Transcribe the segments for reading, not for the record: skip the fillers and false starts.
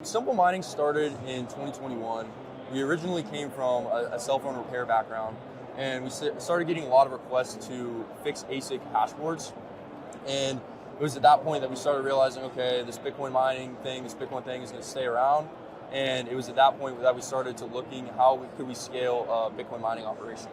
Simple Mining started in 2021. We originally came from a cell phone repair background, and we started getting a lot of requests to fix ASIC hash boards. And it was at that point that we started realizing, okay, this Bitcoin thing is going to stay around. And it was at that point that we started to looking how could we scale a Bitcoin mining operation.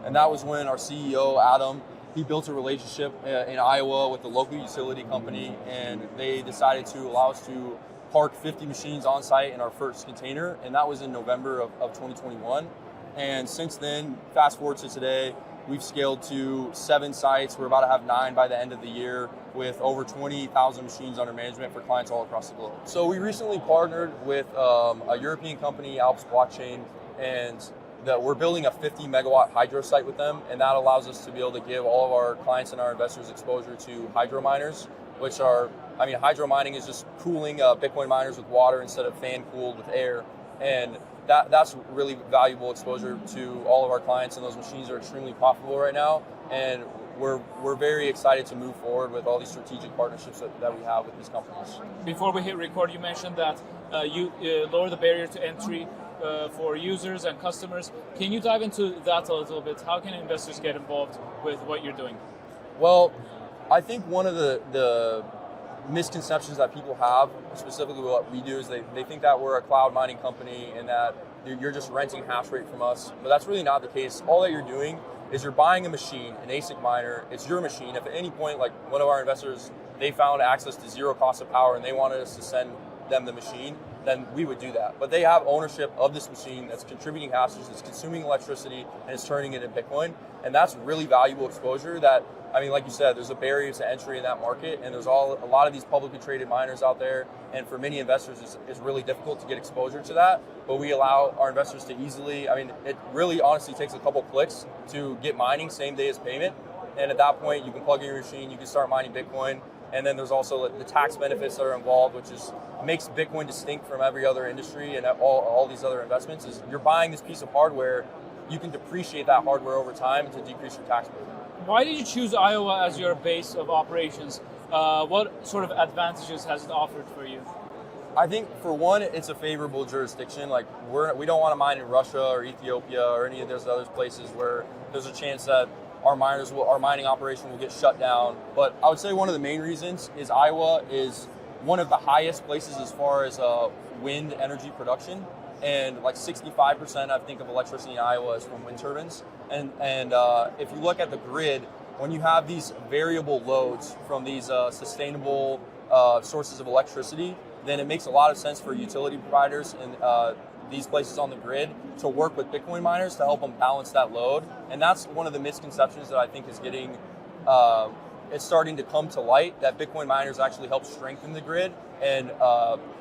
And that was when our CEO, Adam, he built a relationship in Iowa with the local utility company, and they decided to allow us to park 50 machines on site in our first container, and that was in November of 2021. And since then, fast forward to today, we've scaled to 7 sites. We're about to have 9 by the end of the year, with over 20,000 machines under management for clients all across the globe. So we recently partnered with a European company, Alps Blockchain, and that we're building a 50 megawatt hydro site with them, and that allows us to be able to give all of our clients and our investors exposure to hydro miners, which are, hydro mining is just cooling Bitcoin miners with water instead of fan cooled with air. And that's really valuable exposure to all of our clients, and those machines are extremely profitable right now. And we're very excited to move forward with all these strategic partnerships that we have with these companies. Before we hit record, you mentioned that you lower the barrier to entry for users and customers. Can you dive into that a little bit? How can investors get involved with what you're doing? Well, I think one of the misconceptions that people have, specifically what we do, is they think that we're a cloud mining company and that you're just renting hash rate from us, but that's really not the case. All that you're doing is you're buying a machine, an ASIC miner. It's your machine. If at any point, like one of our investors, they found access to zero cost of power and they wanted us to send them the machine, then we would do that. But they have ownership of this machine that's contributing hashes, it's consuming electricity, and it's turning it into Bitcoin. And that's really valuable exposure that, like you said, there's a barrier to entry in that market, and there's a lot of these publicly traded miners out there, and for many investors, it's really difficult to get exposure to that. But we allow our investors to easily, it really honestly takes a couple clicks to get mining same day as payment. And at that point, you can plug in your machine, you can start mining Bitcoin. And then there's also the tax benefits that are involved, which makes Bitcoin distinct from every other industry and all these other investments. Is you're buying this piece of hardware, you can depreciate that hardware over time to decrease your tax burden. Why did you choose Iowa as your base of operations? What sort of advantages has it offered for you? I think for one, it's a favorable jurisdiction. Like we don't want to mine in Russia or Ethiopia or any of those other places where there's a chance that our mining operation will get shut down. But I would say one of the main reasons is Iowa is one of the highest places as far as wind energy production. And like 65%, I think, of electricity in Iowa is from wind turbines. And if you look at the grid, when you have these variable loads from these sustainable sources of electricity, then it makes a lot of sense for utility providers and these places on the grid to work with Bitcoin miners to help them balance that load. And that's one of the misconceptions that I think is getting, it's starting to come to light, that Bitcoin miners actually help strengthen the grid and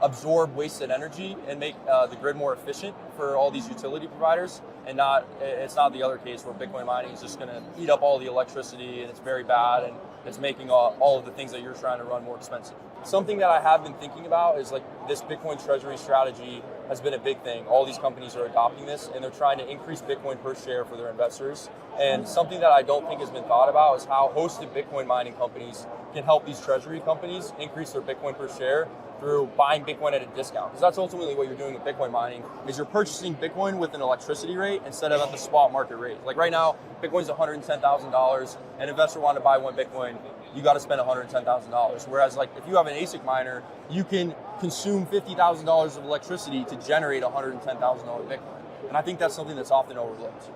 absorb wasted energy and make the grid more efficient for all these utility providers. And it's not the other case where Bitcoin mining is just going to eat up all the electricity and it's very bad and it's making all of the things that you're trying to run more expensive. Something that I have been thinking about is like this Bitcoin treasury strategy has been a big thing. All these companies are adopting this and they're trying to increase Bitcoin per share for their investors. And something that I don't think has been thought about is how hosted Bitcoin mining companies can help these treasury companies increase their Bitcoin per share through buying Bitcoin at a discount. Because that's ultimately what you're doing with Bitcoin mining, is you're purchasing Bitcoin with an electricity rate instead of at the spot market rate. Like right now, Bitcoin's $110,000. An investor wanted to buy one Bitcoin, you got to spend $110,000. Whereas like if you have an ASIC miner, you can consume $50,000 of electricity to generate $110,000 Bitcoin. And I think that's something that's often overlooked.